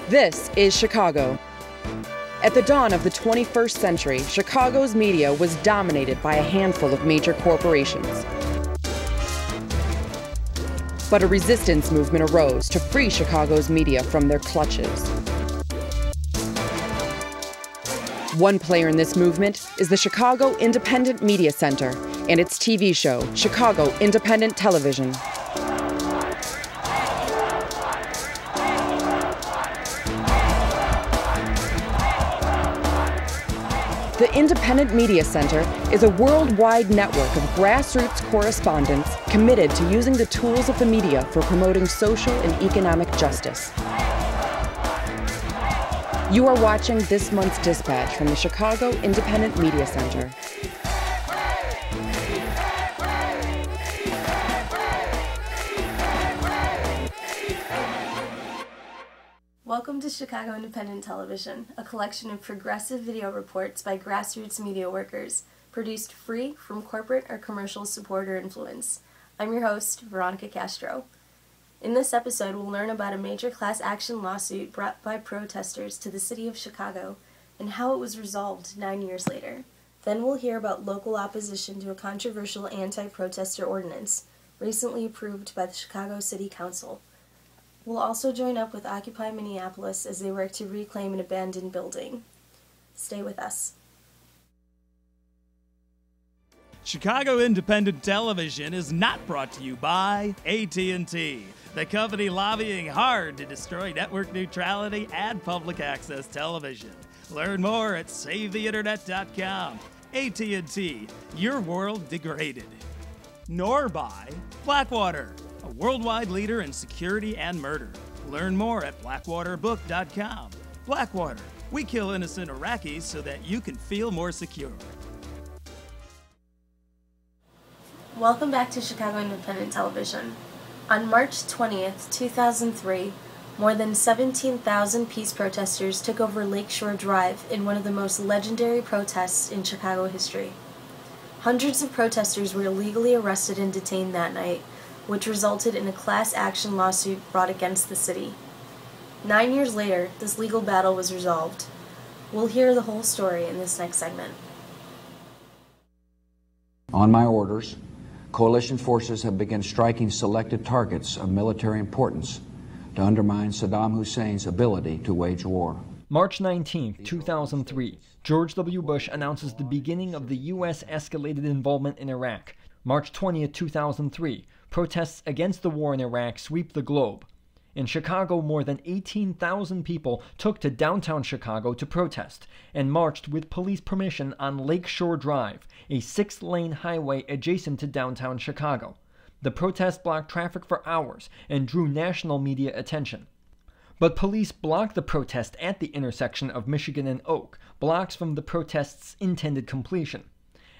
This is Chicago. At the dawn of the 21st century, Chicago's media was dominated by a handful of major corporations. But a resistance movement arose to free Chicago's media from their clutches. One player in this movement is the Chicago Independent Media Center and its TV show, Chicago Independent Television. The Independent Media Center is a worldwide network of grassroots correspondents committed to using the tools of the media for promoting social and economic justice. You are watching this month's dispatch from the Chicago Independent Media Center. Welcome to Chicago Independent Television, a collection of progressive video reports by grassroots media workers, produced free from corporate or commercial support or influence. I'm your host, Veronica Castro. In this episode, we'll learn about a major class action lawsuit brought by protesters to the city of Chicago and how it was resolved 9 years later. Then we'll hear about local opposition to a controversial anti-protestor ordinance recently approved by the Chicago City Council. We'll also join up with Occupy Minneapolis as they work to reclaim an abandoned building. Stay with us. Chicago Independent Television is not brought to you by AT&T, the company lobbying hard to destroy network neutrality and public access television. Learn more at SaveTheInternet.com. AT&T, your world degraded. Nor by Blackwater, a worldwide leader in security and murder. Learn more at blackwaterbook.com. Blackwater, we kill innocent Iraqis so that you can feel more secure. Welcome back to Chicago Independent Television. On March 20th, 2003, more than 17,000 peace protesters took over Lakeshore Drive in one of the most legendary protests in Chicago history. Hundreds of protesters were illegally arrested and detained that night, which resulted in a class action lawsuit brought against the city. 9 years later, this legal battle was resolved. We'll hear the whole story in this next segment. On my orders, coalition forces have begun striking selected targets of military importance to undermine Saddam Hussein's ability to wage war. March 19, 2003, George W. Bush announces the beginning of the U.S. escalated involvement in Iraq. March 20, 2003, protests against the war in Iraq sweep the globe. In Chicago, more than 18,000 people took to downtown Chicago to protest and marched with police permission on Lakeshore Drive, a 6-lane highway adjacent to downtown Chicago. The protest blocked traffic for hours and drew national media attention. But police blocked the protest at the intersection of Michigan and Oak, blocks from the protest's intended completion.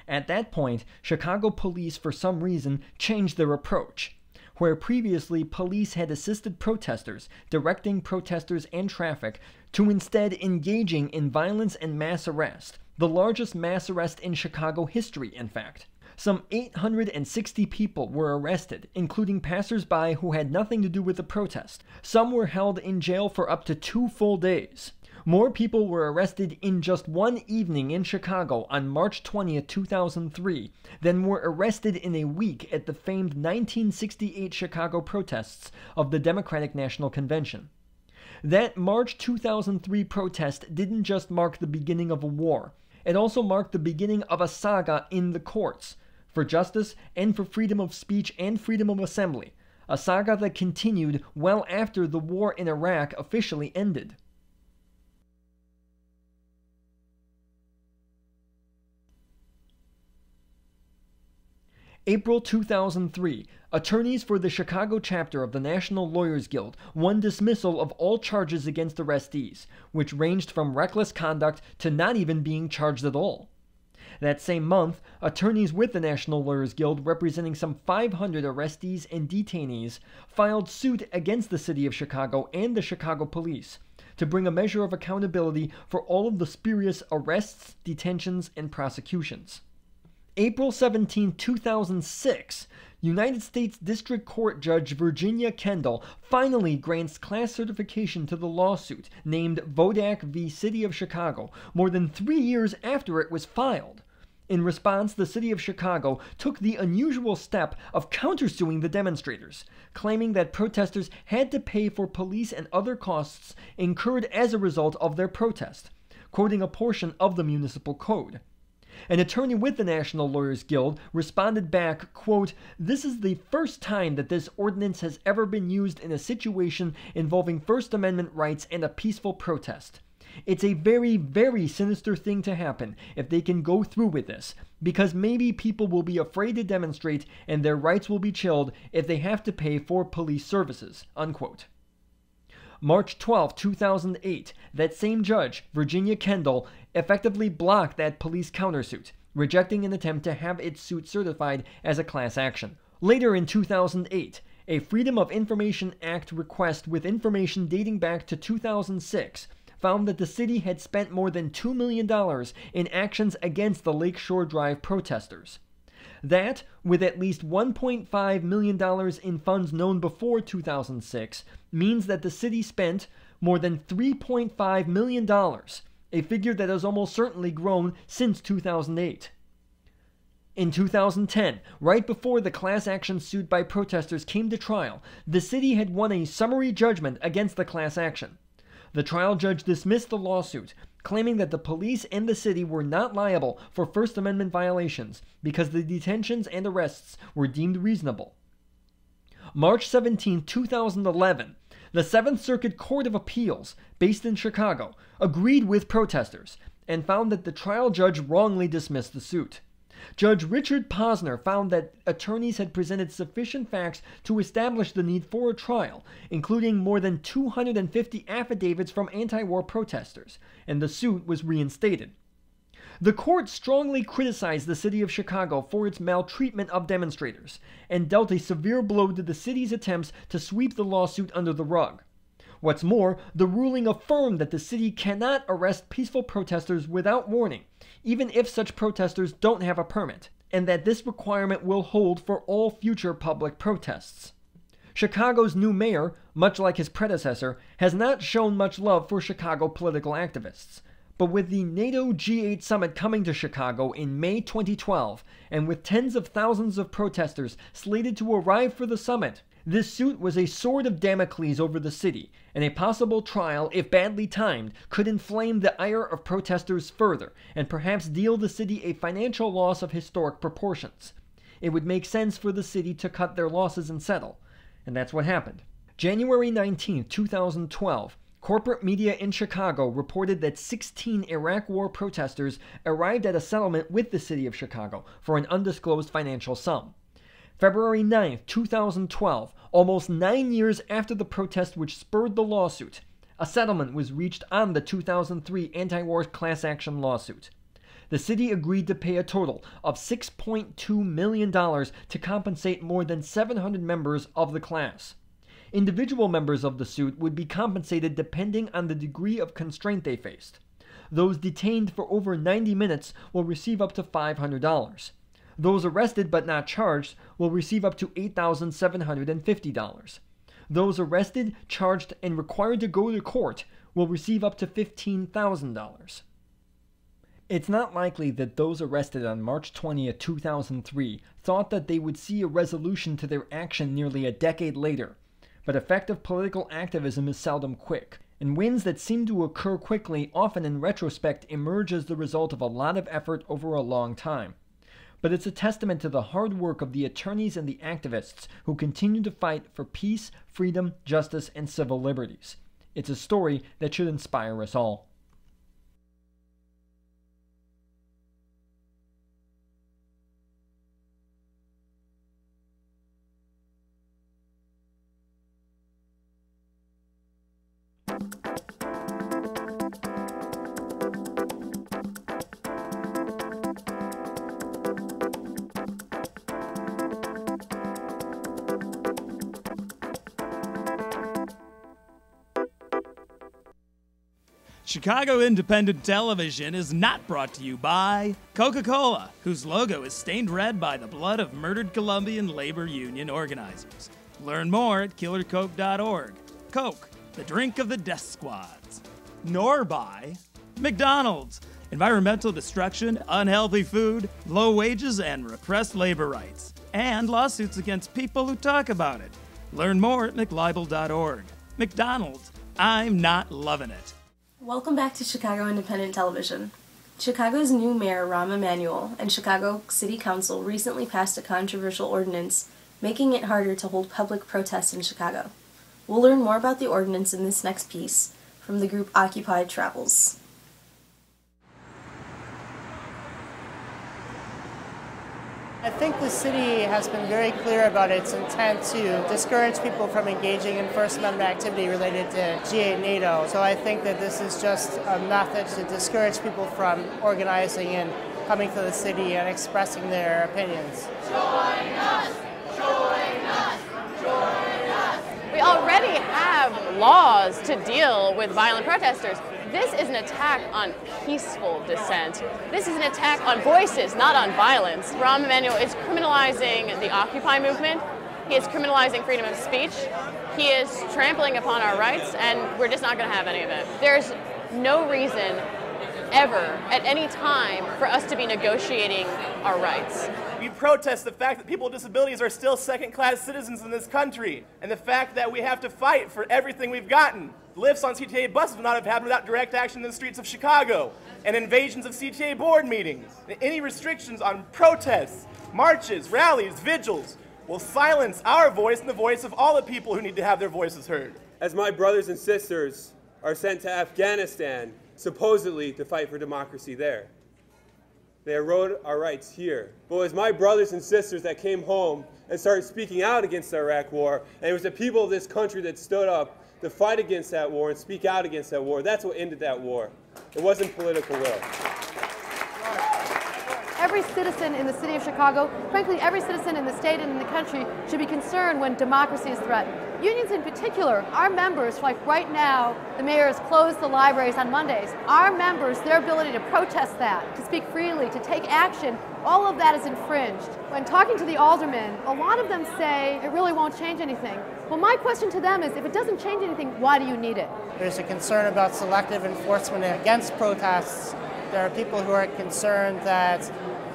At that point, Chicago police, for some reason, changed their approach. Where previously police had assisted protesters, directing protesters and traffic, to instead engaging in violence and mass arrest, the largest mass arrest in Chicago history, in fact. Some 860 people were arrested, including passers-by who had nothing to do with the protest. Some were held in jail for up to 2 full days. More people were arrested in just one evening in Chicago on March 20, 2003, than were arrested in a week at the famed 1968 Chicago protests of the Democratic National Convention. That March 2003 protest didn't just mark the beginning of a war. It also marked the beginning of a saga in the courts, for justice and for freedom of speech and freedom of assembly, a saga that continued well after the war in Iraq officially ended. April 2003, attorneys for the Chicago chapter of the National Lawyers Guild won dismissal of all charges against arrestees, which ranged from reckless conduct to not even being charged at all. That same month, attorneys with the National Lawyers Guild representing some 500 arrestees and detainees filed suit against the city of Chicago and the Chicago police to bring a measure of accountability for all of the spurious arrests, detentions, and prosecutions. April 17, 2006, United States District Court Judge Virginia Kendall finally grants class certification to the lawsuit named Vodak v. City of Chicago, more than 3 years after it was filed. In response, the City of Chicago took the unusual step of countersuing the demonstrators, claiming that protesters had to pay for police and other costs incurred as a result of their protest, quoting a portion of the municipal code. An attorney with the National Lawyers Guild responded back, quote, "This is the first time that this ordinance has ever been used in a situation involving First Amendment rights and a peaceful protest. It's a very, very sinister thing to happen if they can go through with this, because maybe people will be afraid to demonstrate and their rights will be chilled if they have to pay for police services," unquote. March 12, 2008, that same judge, Virginia Kendall, effectively blocked that police countersuit, rejecting an attempt to have its suit certified as a class action. Later in 2008, a Freedom of Information Act request with information dating back to 2006 found that the city had spent more than $2 million in actions against the Lakeshore Drive protesters. That, with at least $1.5 million in funds known before 2006, means that the city spent more than $3.5 million, a figure that has almost certainly grown since 2008. In 2010, right before the class action suit by protesters came to trial, the city had won a summary judgment against the class action. The trial judge dismissed the lawsuit, claiming that the police and the city were not liable for First Amendment violations because the detentions and arrests were deemed reasonable. March 17, 2011, the Seventh Circuit Court of Appeals, based in Chicago, agreed with protesters and found that the trial judge wrongly dismissed the suit. Judge Richard Posner found that attorneys had presented sufficient facts to establish the need for a trial, including more than 250 affidavits from anti-war protesters, and the suit was reinstated. The court strongly criticized the city of Chicago for its maltreatment of demonstrators, and dealt a severe blow to the city's attempts to sweep the lawsuit under the rug. What's more, the ruling affirmed that the city cannot arrest peaceful protesters without warning, even if such protesters don't have a permit, and that this requirement will hold for all future public protests. Chicago's new mayor, much like his predecessor, has not shown much love for Chicago political activists. But with the NATO G8 summit coming to Chicago in May 2012, and with tens of thousands of protesters slated to arrive for the summit, this suit was a sword of Damocles over the city, and a possible trial, if badly timed, could inflame the ire of protesters further, and perhaps deal the city a financial loss of historic proportions. It would make sense for the city to cut their losses and settle, and that's what happened. January 19, 2012, corporate media in Chicago reported that 16 Iraq War protesters arrived at a settlement with the city of Chicago for an undisclosed financial sum. February 9, 2012, almost 9 years after the protest which spurred the lawsuit, a settlement was reached on the 2003 anti-war class action lawsuit. The city agreed to pay a total of $6.2 million to compensate more than 700 members of the class. Individual members of the suit would be compensated depending on the degree of constraint they faced. Those detained for over 90 minutes will receive up to $500. Those arrested but not charged will receive up to $8,750. Those arrested, charged, and required to go to court will receive up to $15,000. It's not likely that those arrested on March 20, 2003 thought that they would see a resolution to their action nearly a decade later, but effective political activism is seldom quick, and wins that seem to occur quickly often in retrospect emerge as the result of a lot of effort over a long time. But it's a testament to the hard work of the attorneys and the activists who continue to fight for peace, freedom, justice, and civil liberties. It's a story that should inspire us all. Chicago Independent Television is not brought to you by Coca-Cola, whose logo is stained red by the blood of murdered Colombian labor union organizers. Learn more at killercoke.org. Coke, the drink of the death squads. Nor by McDonald's, environmental destruction, unhealthy food, low wages, and repressed labor rights, and lawsuits against people who talk about it. Learn more at mclibel.org. McDonald's, I'm not loving it. Welcome back to Chicago Independent Television. Chicago's new mayor, Rahm Emanuel, and Chicago City Council recently passed a controversial ordinance making it harder to hold public protests in Chicago. We'll learn more about the ordinance in this next piece from the group Occupy Travels. I think the city has been very clear about its intent to discourage people from engaging in First Amendment activity related to G8 NATO. So I think that this is just a method to discourage people from organizing and coming to the city and expressing their opinions. Join us! Join us! Join us! We already have laws to deal with violent protesters. This is an attack on peaceful dissent. This is an attack on voices, not on violence. Rahm Emanuel is criminalizing the Occupy movement. He is criminalizing freedom of speech. He is trampling upon our rights, and we're just not going to have any of it. There's no reason ever, at any time, for us to be negotiating our rights. We protest the fact that people with disabilities are still second-class citizens in this country, and the fact that we have to fight for everything we've gotten. Lifts on CTA buses would not have happened without direct action in the streets of Chicago, and invasions of CTA board meetings. Any restrictions on protests, marches, rallies, vigils will silence our voice and the voice of all the people who need to have their voices heard. As my brothers and sisters are sent to Afghanistan, supposedly to fight for democracy there, they erode our rights here. But it was my brothers and sisters that came home and started speaking out against the Iraq war, and it was the people of this country that stood up to fight against that war and speak out against that war. That's what ended that war. It wasn't political will. Every citizen in the city of Chicago, frankly, every citizen in the state and in the country should be concerned when democracy is threatened. Unions in particular, our members, like right now, the mayor has closed the libraries on Mondays. Our members, their ability to protest that, to speak freely, to take action, all of that is infringed. When talking to the aldermen, a lot of them say it really won't change anything. Well, my question to them is, if it doesn't change anything, why do you need it? There's a concern about selective enforcement against protests. There are people who are concerned that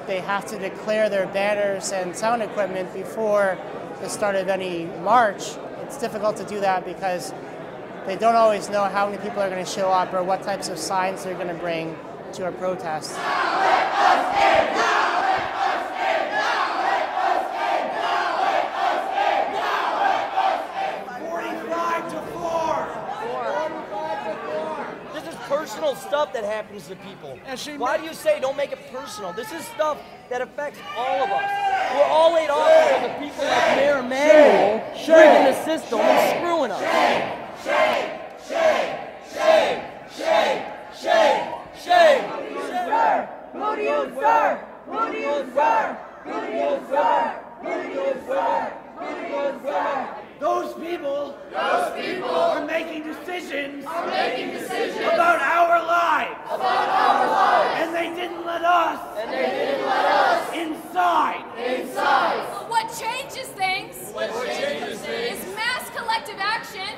they have to declare their banners and sound equipment before the start of any march. It's difficult to do that because they don't always know how many people are going to show up or what types of signs they're going to bring to a protest. Personal stuff that happens to people. Why do you say don't make it personal? This is stuff that affects all of us. We're all laid off because of people like Mayor Emanuel rigging the system and screwing us. Shame! Shame! Shame! Shame! Shame! Shame! Who do you serve? Who do you serve? Who do you serve? Who do you serve? Who do you serve? Those people are making decisions about our lives. And they didn't let us inside. But what changes things is mass collective action.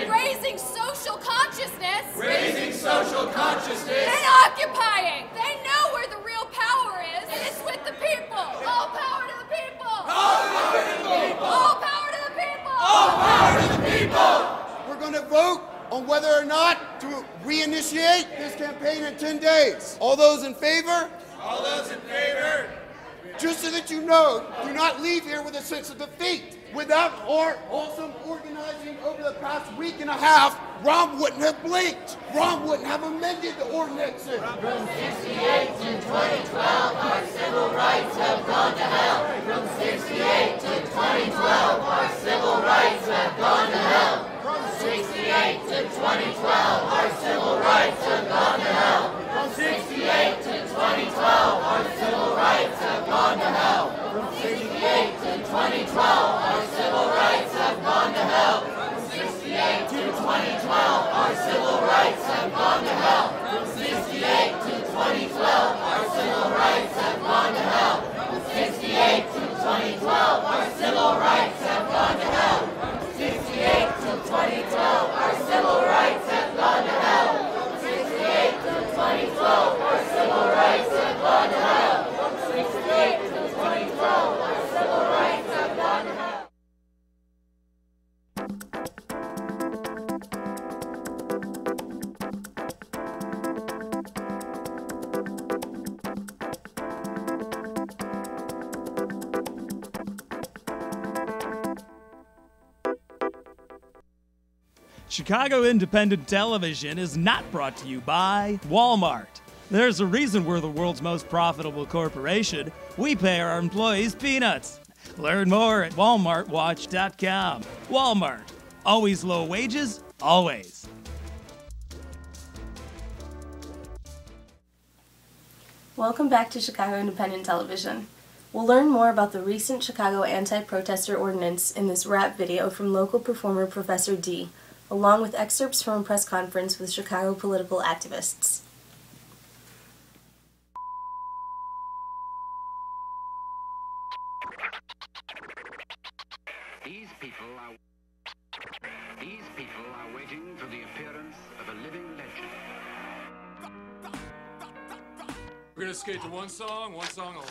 Raising social consciousness. And occupying. They know where the real power is. And it's with the people. All power to the people. All power to the people. All power to the people. All power to the people. We're going to vote on whether or not to reinitiate this campaign in 10 days. All those in favor? All those in favor? Just so that you know, do not leave here with a sense of defeat. Without our awesome organizing over the past week and a half, Rahm wouldn't have blinked. Rahm wouldn't have amended the ordinances. From 68 to 2012, our civil rights have gone to hell. From 68 to 2012, our civil rights have gone to hell. From 68 to 2012, our civil rights have gone to hell. From 68 to 2012, our civil rights have gone to hell. From 68 to 2012, our civil rights have gone to hell. From 68 to 2012, our civil rights Chicago Independent Television is not brought to you by Walmart. There's a reason we're the world's most profitable corporation. We pay our employees peanuts. Learn more at walmartwatch.com. Walmart. Always low wages, always. Welcome back to Chicago Independent Television. We'll learn more about the recent Chicago anti-protestor ordinance in this rap video from local performer Professor D, along with excerpts from a press conference with Chicago political activists. These people are waiting for the appearance of a living legend. We're gonna skate to one song only.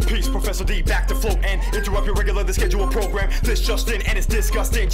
Peace, Professor D, back to float and interrupt your regularly scheduled program. This just in, and it's disgusting.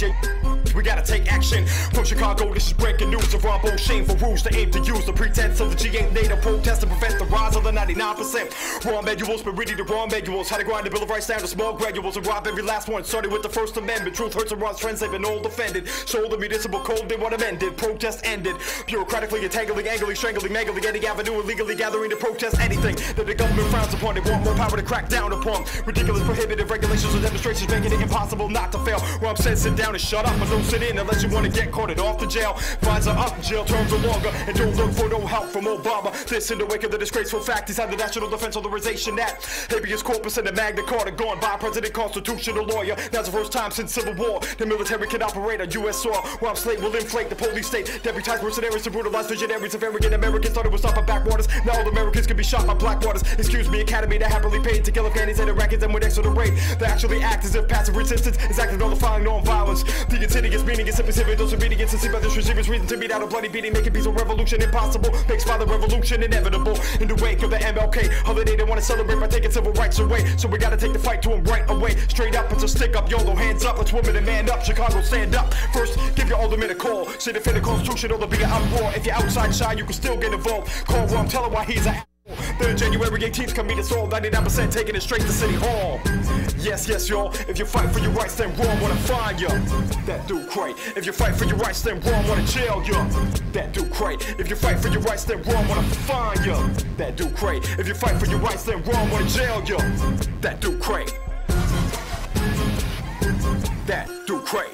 We gotta take action. From Chicago, this is breaking news of Robo shameful rules to aim to use the pretense of the G8 native protest to prevent the rise of the 99%. Raw manuals, but really the raw manuals. How to grind the Bill of Rights down to small granules and rob every last one. Starting with the First Amendment. Truth hurts and wrongs trends, they've been all defended. Show the municipal code, they want amended. Protest ended. Bureaucratically entangling, angling, strangling, mangling any avenue, illegally gathering to protest anything that the government frowns upon. They want more power to crack down upon. Ridiculous prohibitive regulations and demonstrations making it impossible not to fail. Where I'm saying sit down and shut up, but don't sit in unless you want to get caught off the jail. Fines are up, jail terms are longer, and don't look for no help from Obama. This in the wake of the disgraceful fact he signed the National Defense Authorization Act. Habeas corpus and the Magna Carta gone by a president constitutional lawyer. Now's the first time since Civil War the military can operate on U.S. soil. Where I'm slave will inflate the police state. Deputize mercenaries to brutalize visionaries of arrogant Americans. Thought it was stop at backwaters. Now all Americans can be shot by black waters. Excuse me, academy that happily paid to kill Afghanis and Iraqis and with extra the rate. They actually act as if passive resistance is active nullifying non-violence. The insidious meaning is simply civil. Those who beat against the sea by this regime is reason to beat out a bloody beating, making peace a revolution impossible. Makes violent revolution inevitable. In the wake of the MLK holiday, they want to celebrate by taking civil rights away. So we gotta take the fight to them right away. Straight up, it's a stick up, YOLO, hands up. Let's women and man up. Chicago, stand up. First, give your alderman a call. Say defend the Constitution or there'll be an uproar. If you're outside shy, you can still get involved. Call Ron, tell him why he's a the January 18th, come meet us all. 99% taking it straight to City Hall. Yes, yes, y'all. If you fight for your rights, then wrong wanna find ya. That dude cray. If you fight for your rights, then wrong wanna jail ya. That dude cray. If you fight for your rights, then wrong wanna find ya. That dude cray. If you fight for your rights, then wrong wanna jail ya. That dude cray. That dude cray.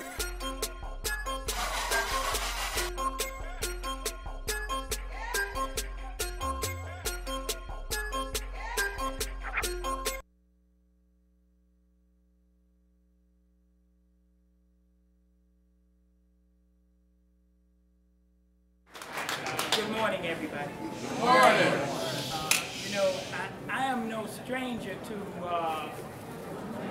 Good morning, everybody. Good morning. I am no stranger to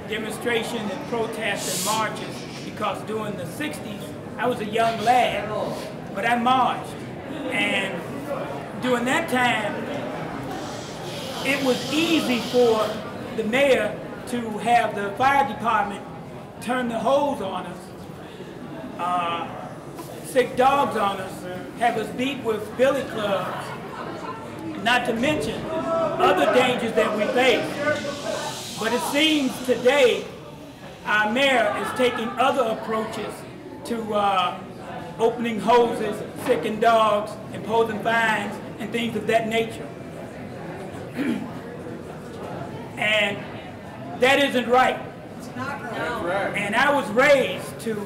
demonstrations and protests and marches because during the 60s, I was a young lad, but I marched. And during that time, it was easy for the mayor to have the fire department turn the hose on us, sick dogs on us, have us beat with billy clubs, not to mention other dangers that we face. But it seems today our mayor is taking other approaches to opening hoses, sicking dogs, imposing fines, and things of that nature. And that isn't right. It's not right. And I was raised to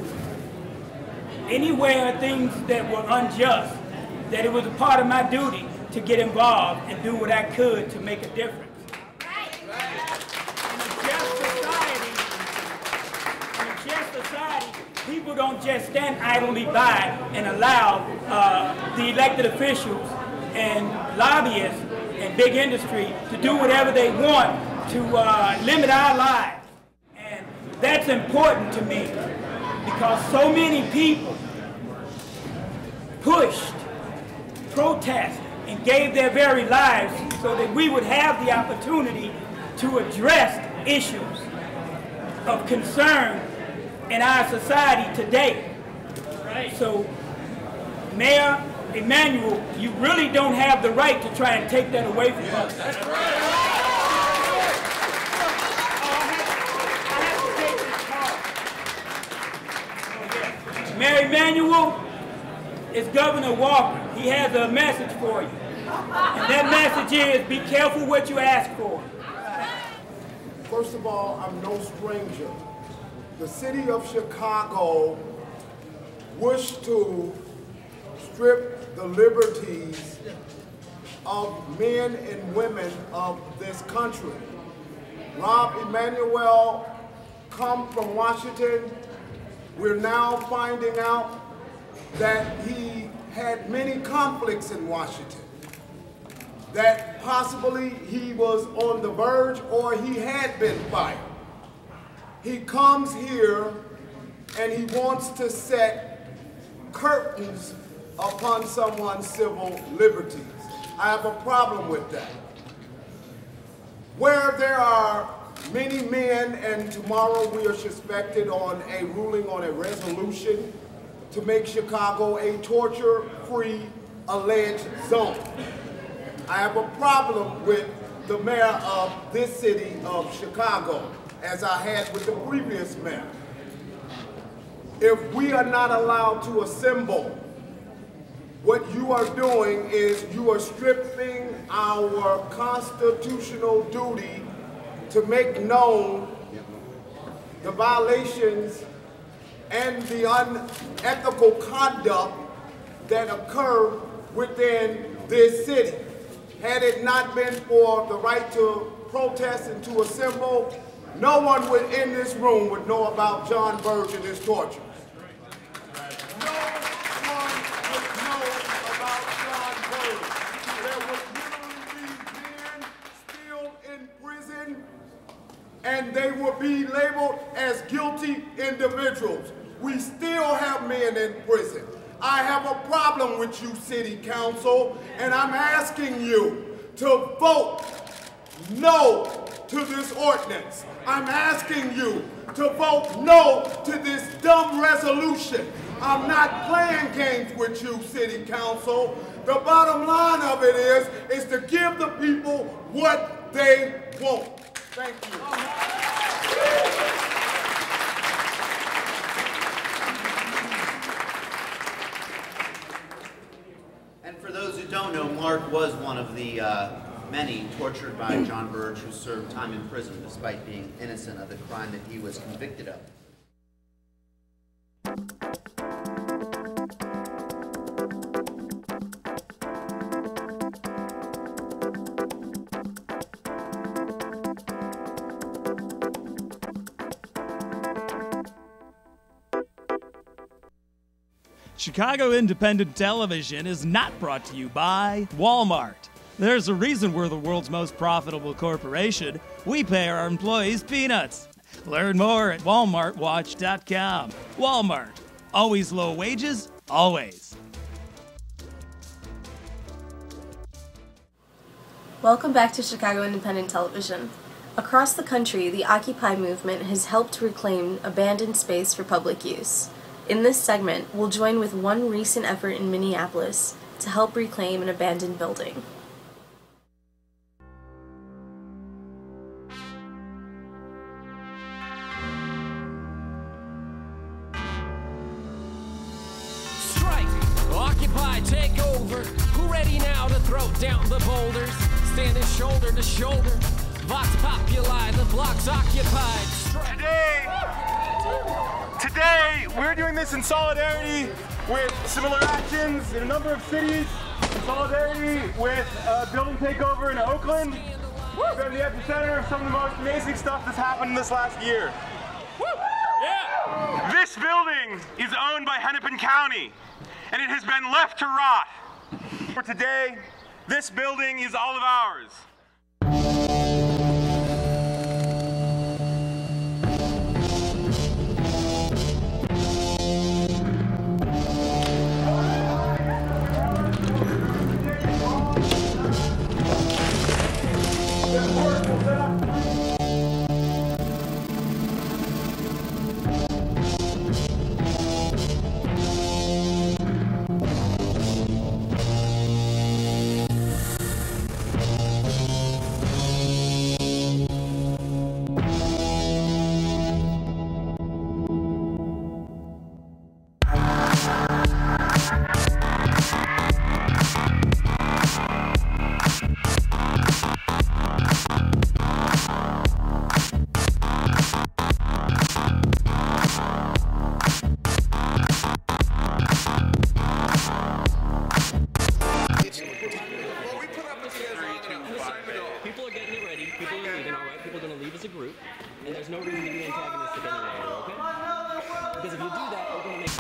anywhere things that were unjust, that it was a part of my duty to get involved and do what I could to make a difference. In a just society, people don't just stand idly by and allow the elected officials and lobbyists and big industry to do whatever they want to limit our lives. And that's important to me because so many people pushed, protested, and gave their very lives so that we would have the opportunity to address issues of concern in our society today. Right. So, Mayor Emanuel, you really don't have the right to try and take that away from us. That's right. Mayor Emanuel, it's Governor Walker. He has a message for you. And that message is, be careful what you ask for. First of all, I'm no stranger. The city of Chicago wished to strip the liberties of men and women of this country. Rahm Emanuel come from Washington. We're now finding out that he had many conflicts in Washington, that possibly he was on the verge or he had been fired. He comes here and he wants to set curtains upon someone's civil liberties. I have a problem with that. Where there are many men, and tomorrow we are suspected on a ruling on a resolution to make Chicago a torture-free alleged zone. I have a problem with the mayor of this city of Chicago, as I had with the previous mayor. If we are not allowed to assemble, what you are doing is you are stripping our constitutional duty to make known the violations and the unethical conduct that occur within this city. Had it not been for the right to protest and to assemble, no one in this room would know about John Burge and his torture. No one would know about John Burge. There would literally be men still in prison, and they will be labeled as guilty individuals. We still have men in prison. I have a problem with you, City Council, and I'm asking you to vote no to this ordinance. I'm asking you to vote no to this dumb resolution. I'm not playing games with you, City Council. The bottom line of it is to give the people what they want. Thank you. And for those who don't know, Mark was one of the many tortured by John Burge who served time in prison despite being innocent of the crime that he was convicted of. Chicago Independent Television is not brought to you by Walmart. There's a reason we're the world's most profitable corporation. We pay our employees peanuts. Learn more at walmartwatch.com. Walmart. Always low wages, always. Welcome back to Chicago Independent Television. Across the country, the Occupy movement has helped reclaim abandoned space for public use. In this segment, we'll join with one recent effort in Minneapolis to help reclaim an abandoned building. Strike! Occupy! Take over! Who ready now to throw down the boulders? Standing shoulder to shoulder. Vox Populi, the block's occupied. Strike! Today, we're doing this in solidarity with similar actions in a number of cities, in solidarity with a building takeover in Oakland. We're the epicenter of some of the most amazing stuff that's happened in this last year. Yeah. This building is owned by Hennepin County, and it has been left to rot. For today, this building is all of ours. Because if you do that, you're going to make...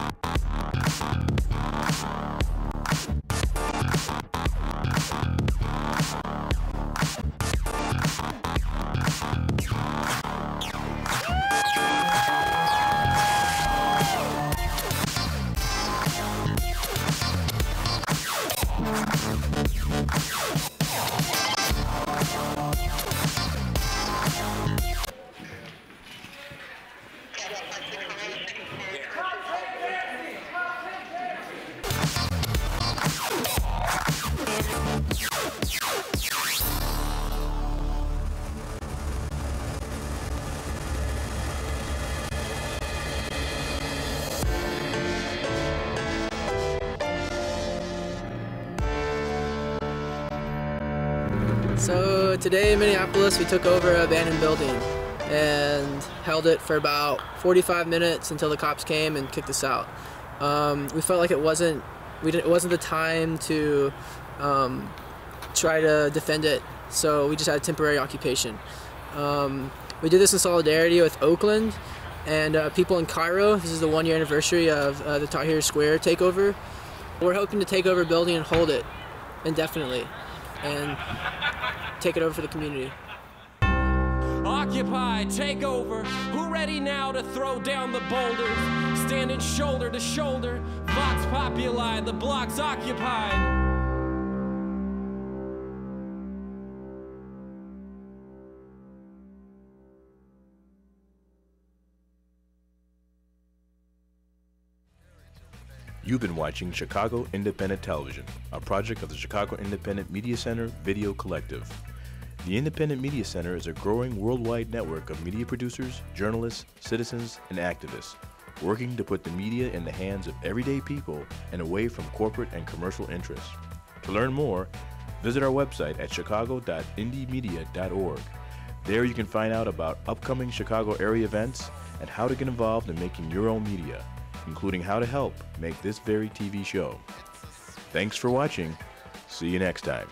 So today in Minneapolis we took over an abandoned building and held it for about 45 minutes until the cops came and kicked us out. We felt like it wasn't the time to try to defend it, so we just had a temporary occupation. We did this in solidarity with Oakland and people in Cairo. This is the 1-year anniversary of the Tahrir Square takeover. We're hoping to take over a building and hold it indefinitely and take it over for the community. Occupy, take over. Who ready now to throw down the boulders? Standing shoulder to shoulder. Vox Populi, the block's occupied. You've been watching Chicago Independent Television, a project of the Chicago Independent Media Center Video Collective. The Independent Media Center is a growing worldwide network of media producers, journalists, citizens, and activists, working to put the media in the hands of everyday people and away from corporate and commercial interests. To learn more, visit our website at chicago.indiemedia.org. There you can find out about upcoming Chicago area events and how to get involved in making your own media, including how to help make this very TV show. Thanks for watching. See you next time.